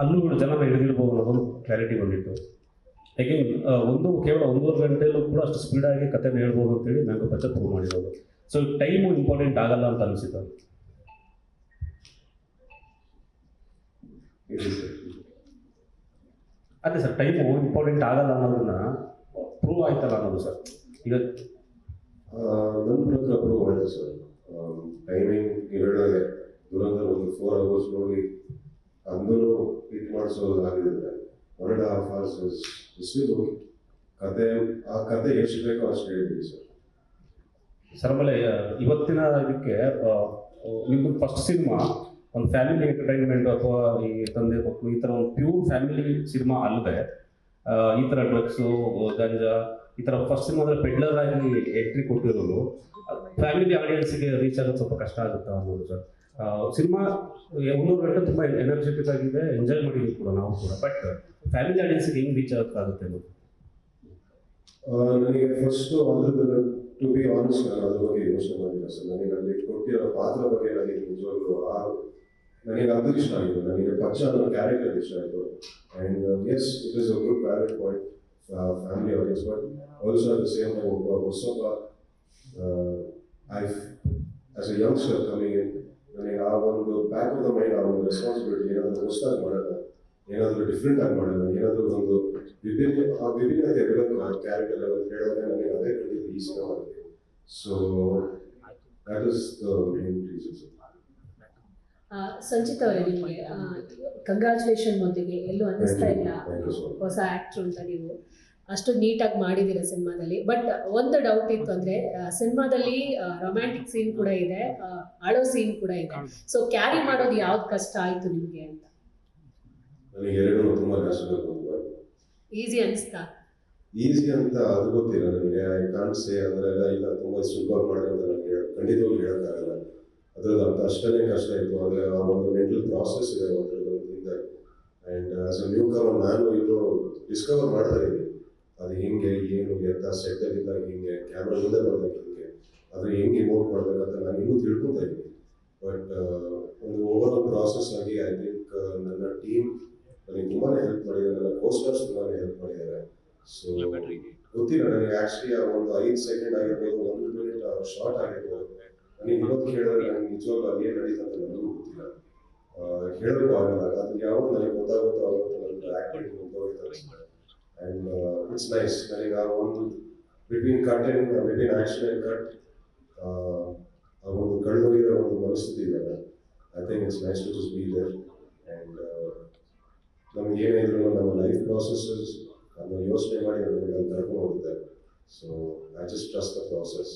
ಅಲ್ಲೂ ಜನನ ಹಿಡಿದಿರ್ಬೋದು ಅನ್ನೋದು ಕ್ಲಾರಿಟಿ ಬಂದಿತ್ತು. ಅಗೇನ್ ಕೇವಲ 1.5 ಗಂಟೆಯಲ್ಲೂ ಕೂಡ ಅಷ್ಟು ಸ್ಪೀಡಾಗಿ ಕಥೆನ ಹೇಳ್ಬೋದು ಅಂತೇಳಿ ಮ್ಯಾಂಗೋ ಪಿಕ್ಚರ್ ಪ್ರೂವ್ ಮಾಡಿರೋದು. ಸೊ ಟೈಮು ಇಂಪಾರ್ಟೆಂಟ್ ಆಗಲ್ಲ ಅಂತ ಅನಿಸಿತ್ತು. ಅದೇ ಸರ್, ಟೈಮು ಇಂಪಾರ್ಟೆಂಟ್ ಆಗಲ್ಲ ಅನ್ನೋದನ್ನ ಪ್ರೂವ್ ಆಯ್ತಲ್ಲ ಅನ್ನೋದು ಸರ್. ಈಗ ನನ್ನ ಪ್ರಕಾರ ಪ್ರೂವ್ ಆಯಿತು ಸರ್. ಟೈಮಿಂಗ್ ಹೇಳಿದಾಗೆ ದುರಂತ ಒಂದು 4 hours ನೋಡಿ ಅಂದೂ ಹಿಟ್ ಮಾಡಿಸೋದಾಗಿದೆ. 1.5 hours ಇಷ್ಟು ಕತೆ ಎಷ್ಟು ಬೇಕೋ ಅಷ್ಟು ಹೇಳಿದ್ದೀವಿ ಸರ್. ಸರ್ ಆಮೇಲೆ ಇವತ್ತಿನ ಇದಕ್ಕೆ ನಿಮ್ಮದು ಫಸ್ಟ್ ಸಿನಿಮಾ ಒಂದು ಫ್ಯಾಮಿಲಿ ಎಂಟರ್ಟೈನ್ಮೆಂಟ್ ಅಥವಾ ಈ ತಂದೆ ಮಕ್ಕಳು ಈ ಥರ ಒಂದು ಪ್ಯೂರ್ ಫ್ಯಾಮಿಲಿ ಸಿನಿಮಾ ಅಲ್ಲದೆ ಈ ಥರ ಡ್ರಗ್ಸು ಗಂಜಾ ಈ ಥರ ಫಸ್ಟ್ ಸಿನಿಮಾದಲ್ಲಿ ಪೆಡ್ಲರ್ ಆಗಿ ಎಂಟ್ರಿ ಕೊಟ್ಟಿರೋದು ಫ್ಯಾಮಿಲಿ ಆಡಿಯನ್ಸ್ಗೆ ರೀಚ್ ಆಗೋದು ಸ್ವಲ್ಪ ಕಷ್ಟ ಆಗುತ್ತಾ ಅನ್ನೋದು ಸರ್. ಸಿನಿಮಾ 1.5 ಗಂಟೆ ತುಂಬ ಎನರ್ಜೆಟಿಕ್ ಆಗಿದೆ, ಎಂಜಾಯ್ ಮಾಡಿದ್ವಿ ಕೂಡ ನಾವು ಕೂಡ. ಬಟ್ ಫ್ಯಾಮಿಲಿ ಆಡಿಯನ್ಸ್ಗೆ ಹೆಂಗೆ ರೀಚ್ ಆಗೋಕ್ಕಾಗುತ್ತೆ ಅನ್ನೋದು ನನಗೆ ಫಸ್ಟು ಅದ್ರದ್ದು ಟು ಬಿ ಆನೆಸ್ಟ್ ನಾನು ಅದ್ರ ಬಗ್ಗೆ ಯೋಚನೆ ಮಾಡಿಲ್ಲ ಸರ್. ನನಗೆ ಅಲ್ಲಿ ಕೊಟ್ಟಿರೋ ಪಾತ್ರ ಬಗ್ಗೆ ನನಗೆ ನಿಜವಾಗ್ಲೂ ನನಗೆ ಅದು ಇಷ್ಟ ಆಯಿತು. ನನಗೆ ಪಚ್ಚ ಅನ್ನೋ ಕ್ಯಾರೆಕ್ಟರ್ ಇಷ್ಟ ಆಯಿತು. And as it is a good valid point family audience. But also at the same time ಒಬ್ಬ ಹೊಸೊಬ್ಬ as a youngster coming in ನನಗೆ ಆ ಒಂದು ಬ್ಯಾಕ್ ಆಫ್ ದ ಮೈಂಡ್ ಆ ಒಂದು ರೆಸ್ಪಾನ್ಸಿಬಿಲಿಟಿ ಏನಾದರೂ ಹೊಸದಾಗಿ ಮಾಡೋಣ, ಏನಾದರೂ ಡಿಫ್ರೆಂಟ್ ಆಗಿ ಮಾಡೋಣ, ಏನಾದರೂ ಒಂದು ವಿಭಿನ್ನತೆ ಇರಬೇಕು ಆ ಕ್ಯಾರೆಕ್ಟರ್ ಲೆವೆಲ್ ಹೇಳೋದೇ ನನಗೆ ಅದೇ ಕಂಡಿದ್ದು ಈ ಸಿನಿಮಾದಲ್ಲಿ. So that is the main reasons. Sanchit ಅವರೇ, ನಿಮಗೆ ಕಂಗ್ರ್ಯಾಚುಲೇಷನ್ ಮೊದಲಿಗೆ. ಎಲ್ಲೂ ಅನ್ನಿಸ್ತಾ ಇಲ್ಲ ಹೊಸ ಆ್ಯಕ್ಟ್ರು ಅಂತ ನೀವು ಅಷ್ಟು ನೀಟಾಗಿ ಮಾಡಿದ್ದೀರ ಸಿನಿಮಾದಲ್ಲಿ. ಬಟ್ ಒಂದು ಡೌಟ್ ಇತ್ತು, ಅಂದರೆ ಸಿನಿಮಾದಲ್ಲಿ ರೊಮ್ಯಾಂಟಿಕ್ ಸೀನ್ ಕೂಡ ಇದೆ, ಅಳೋ ಸೀನ್ ಕೂಡ ಇದೆ. ಸೊ ಕ್ಯಾರಿ ಮಾಡೋದು ಯಾವ್ದು ಕಷ್ಟ ಆಯಿತು ನಿಮಗೆ ಅಂತ? ನನಗೆ ಎರಡೂ ತುಂಬ ಕಷ್ಟ ಬಂತು. ಈಸಿ ಅನಿಸ್ತಾ? ಈಸಿ ಅಂತ ಅದು ಗೊತ್ತಿಲ್ಲ ನನಗೆ. ಐ ಕಾಂಟ್ ಸೇ ಅದರೆಲ್ಲ ಇಲ್ಲ ತುಂಬ ಸುಲಭ ಮಾಡಿ ಅಂತ ನನಗೆ ಖಂಡಿತವಾಗಿ ಹೇಳೋಕ್ಕಾಗಲ್ಲ. ಅದ್ರದ್ದು ಅಂತ ಅಷ್ಟೇ ಕಷ್ಟ ಇತ್ತು. ಅಂದರೆ ಆ ಒಂದು ಮೆಂಟಲ್ ಪ್ರಾಸೆಸ್ ಇದೆ ಅದರದ್ದು ಹಿಂದೆ. ಆ್ಯಂಡ್ ಆಸ್ ಅ ನ್ಯೂ ಕಮರ್ ನಾನು ಇನ್ನೂ ಡಿಸ್ಕವರ್ ಮಾಡ್ತಾ ಇದ್ದೀನಿ ಅದು ಹಿಂಗೆ ಏನು ಎತ್ತ ಸೆಟ್ಟಲ್ಲಿದ್ದಾಗ ಹಿಂಗೆ ಕ್ಯಾಮ್ರಾ ಮುಂದೆ ಬಂದಾಗ ಹಿಂಗೆ ಅದು ಹೆಂಗೆ ಇಮೋಟ್ ಮಾಡಬೇಕಂತ ನಾನು ಇನ್ನೂ ತಿಳ್ಕೊತಾ ಇದ್ದೀನಿ. ಬಟ್ ಒಂದು ಓವರ್ ಆಲ್ ಪ್ರಾಸೆಸ್ ಆಗಿ ಐ ಥಿಂಕ್ ನನ್ನ ಟೀಮ್ ನನಗೆ ತುಂಬಾ ಹೆಲ್ಪ್ ಮಾಡಿದ್ದಾರೆ, ನನ್ನ ಕೋಸ್ಟರ್ಸ್ ತುಂಬಾ ಹೆಲ್ಪ್ ಮಾಡಿದ್ದಾರೆ. ಸೊ ಗೊತ್ತಿಲ್ಲ ನನಗೆ ಆ್ಯಕ್ಚುಲಿ ಆ ಒಂದು 5 ಸೆಕೆಂಡ್ ಆಗಿರ್ಬೋದು, 1 ಮಿನಿಟ್ ಶಾರ್ಟ್ ಆಗಿರ್ಬೋದು, ನನಗೆ ಇವತ್ತು ಕೇಳಿದ್ರೆ ನನಗೆ ನಿಜವಾಗ್ಲೂ ಅಲ್ಲಿ ಏನು ನಡೀತಂತ ನನಗೂ ಗೊತ್ತಿಲ್ಲ, ಹೇಳೋಕ್ಕೂ ಆಗಲ್ಲ. ಅದು ಯಾವಾಗ ನನಗೆ ಗೊತ್ತಾಗುತ್ತೋ ಆವತ್ತು ನನ್ನ ಆ್ಯಕ್ಟಿಂಗ್ ಮುಗ್ದೋಗಿತ್ತು. And it's nice. ನನಗೆ ಆ ಒಂದು ಬಿಟ್ವೀನ್ ಆ್ಯಕ್ಷನ್ ಆ್ಯಂಡ್ ಕಟ್ ಆ ಒಂದು ಕಳೆದೋಗಿರೋ ಒಂದು ಮನಸ್ಥಿತಿ ಇದೆಯಲ್ಲ, I think it's nice to just be there. And ನಮ್ಗೆ ಏನಿದ್ರು ನಮ್ಮ ಲೈಫ್ ಪ್ರಾಸೆಸಸ್ ಅದನ್ನು ಯೋಚನೆ ಮಾಡಿ ನಮಗೆ ಅಲ್ಲಿ ಕರ್ಕೊಂಡು ಹೋಗುತ್ತೆ. So I just trust the process.